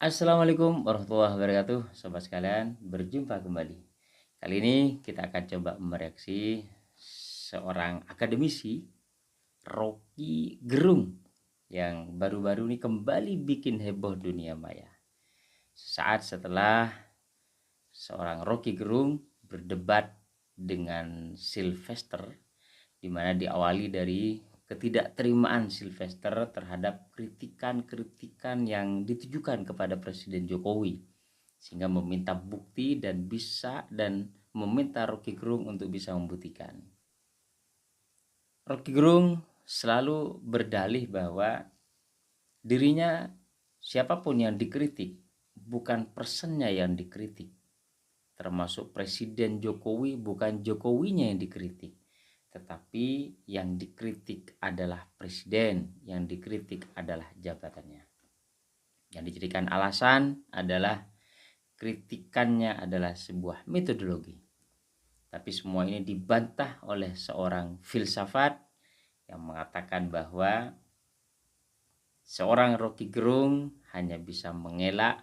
Assalamualaikum warahmatullahi wabarakatuh, sobat sekalian, berjumpa kembali. Kali ini kita akan coba mereaksi seorang akademisi, Rocky Gerung, yang baru-baru ini kembali bikin heboh dunia maya. Saat setelah seorang Rocky Gerung berdebat dengan Sylvester, di mana diawali dari ketidakterimaan Sylvester terhadap kritikan-kritikan yang ditujukan kepada Presiden Jokowi, sehingga meminta bukti dan meminta Rocky Gerung untuk bisa membuktikan. Rocky Gerung selalu berdalih bahwa dirinya, siapapun yang dikritik, bukan personnya yang dikritik, termasuk Presiden Jokowi, bukan Jokowinya yang dikritik, tetapi yang dikritik adalah presiden, yang dikritik adalah jabatannya. Yang dijadikan alasan adalah kritikannya adalah sebuah metodologi. Tapi semua ini dibantah oleh seorang filsafat yang mengatakan bahwa seorang Rocky Gerung hanya bisa mengelak,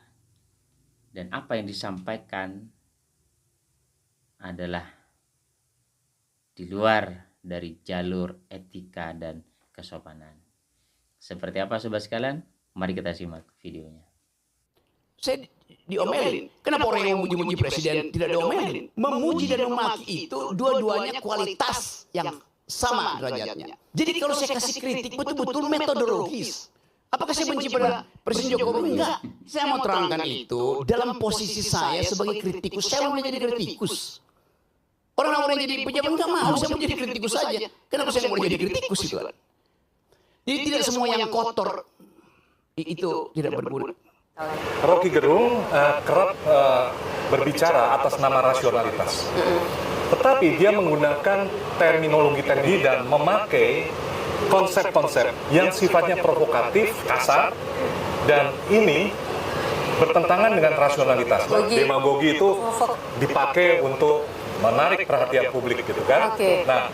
dan apa yang disampaikan adalah di luar dari jalur etika dan kesopanan. Seperti apa sobat sekalian? Mari kita simak videonya. Saya diomelin. Kenapa orang yang memuji-muji presiden tidak diomelin? Memuji dan memaki itu dua-duanya kualitas yang sama derajatnya. Jadi kalau saya kasih kritik betul-betul metodologis. Apakah saya benci pada Presiden Jokowi? Enggak. Saya mau terangkan itu dalam posisi saya sebagai kritikus. Saya mau menjadi kritikus. Orang-orang yang jadi pejabat enggak mau, saya mau jadi kritikus saja. Kenapa saya mau jadi kritikus itu? Jadi tidak semua yang kotor itu tidak berguna. Rocky Gerung kerap berbicara atas nama rasionalitas. Tetapi dia menggunakan terminologi teknik dan memakai konsep-konsep yang sifatnya provokatif, kasar, dan ini bertentangan dengan rasionalitas. Demagogi itu dipakai untuk menarik perhatian publik gitu kan. Nah,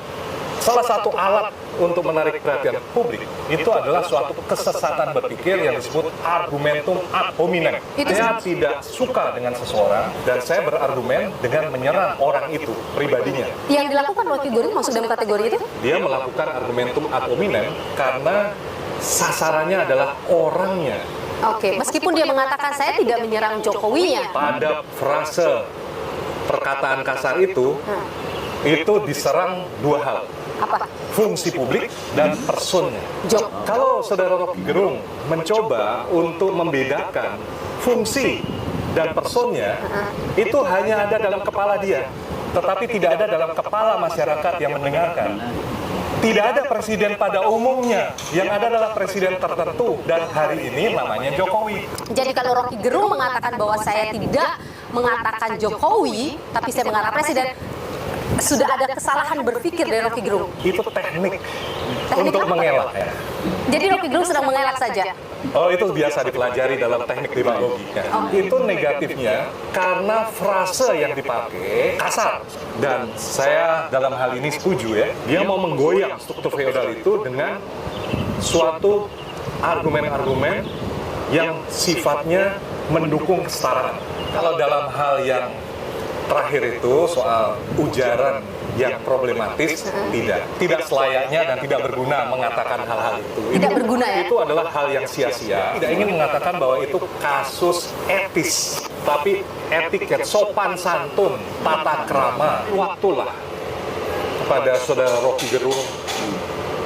salah satu alat untuk menarik perhatian publik itu adalah suatu kesesatan berpikir yang disebut argumentum ad hominem. Saya tidak suka dengan seseorang dan saya berargumen dengan menyerang orang itu, pribadinya. Yang dilakukan Rocky Gerung masuk dalam kategori itu? Dia melakukan argumentum ad hominem karena sasarannya adalah orangnya. Oke, meskipun dia mengatakan saya tidak menyerang Jokowinya. Pada frase perkataan kasar itu diserang dua hal. Apa? Fungsi publik dan personnya. Kalau saudara Rocky Gerung mencoba untuk membedakan fungsi dan personnya, itu hanya ada dalam kepala dia, tetapi tidak ada dalam kepala masyarakat yang mendengarkan. Tidak ada presiden pada umumnya, yang ada adalah presiden tertentu, dan hari ini namanya Jokowi. Jadi kalau Rocky Gerung mengatakan bahwa saya tidak mengatakan Jokowi, tapi saya mengatakan presiden, sudah ada kesalahan berpikir dari Rocky Gerung. Itu teknik untuk mengelak ya. Jadi Rocky Gerung sedang mengelak saja. Oh, itu biasa dipelajari dalam teknik demagogi. Itu negatifnya karena frase yang dipakai kasar. Dan saya dalam hal ini setuju ya. Dia mau menggoyang struktur feodal itu dengan suatu argumen-argumen yang sifatnya mendukung kesetaraan. Kalau dalam hal yang terakhir itu soal ujaran yang problematis, tidak selayaknya dan tidak berguna mengatakan hal-hal itu. Tidak berguna ya? Itu adalah hal yang sia-sia. Tidak ingin mengatakan bahwa itu kasus etis, tapi etiket, sopan santun, tata krama. Waktulah kepada saudara Rocky Gerung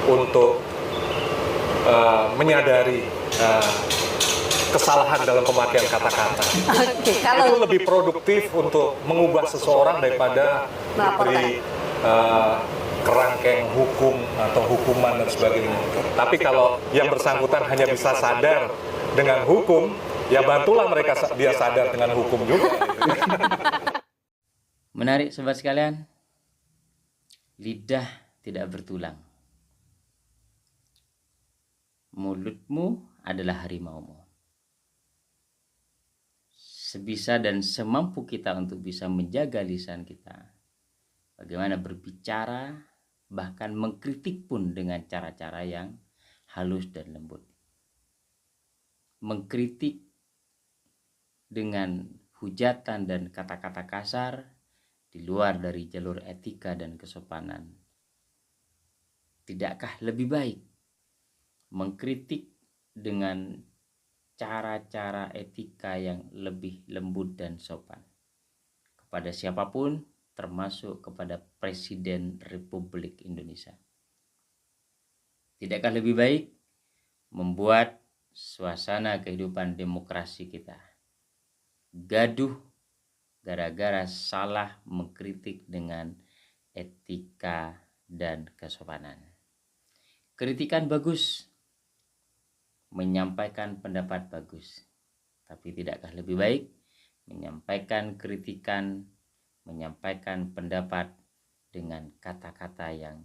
untuk menyadari kesalahan dalam pemakaian kata-kata. Itu lebih produktif untuk mengubah seseorang daripada diberi kerangkeng hukum atau hukuman dan sebagainya. Tapi kalau yang bersangkutan hanya bisa sadar dengan hukum, ya bantulah mereka dia sadar dengan hukum juga. Menarik sobat sekalian, lidah tidak bertulang. Mulutmu adalah harimaumu. Sebisa dan semampu kita untuk bisa menjaga lisan kita, bagaimana berbicara, bahkan mengkritik pun dengan cara-cara yang halus dan lembut. Mengkritik dengan hujatan dan kata-kata kasar di luar dari jalur etika dan kesopanan. Tidakkah lebih baik mengkritik dengan cara-cara etika yang lebih lembut dan sopan kepada siapapun, termasuk kepada Presiden Republik Indonesia? Tidakkah lebih baik membuat suasana kehidupan demokrasi kita gaduh gara-gara salah mengkritik dengan etika dan kesopanan? Kritikan bagus, menyampaikan pendapat bagus, tapi tidakkah lebih baik menyampaikan kritikan, menyampaikan pendapat dengan kata-kata yang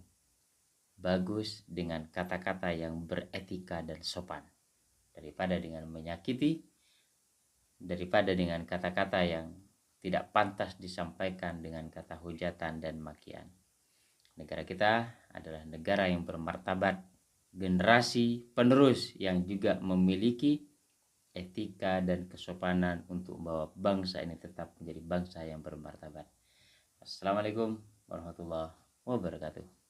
bagus, dengan kata-kata yang beretika dan sopan, daripada dengan menyakiti, daripada dengan kata-kata yang tidak pantas disampaikan dengan kata hujatan dan makian. Negara kita adalah negara yang bermartabat, generasi penerus yang juga memiliki etika dan kesopanan untuk membawa bangsa ini tetap menjadi bangsa yang bermartabat. Assalamualaikum warahmatullahi wabarakatuh.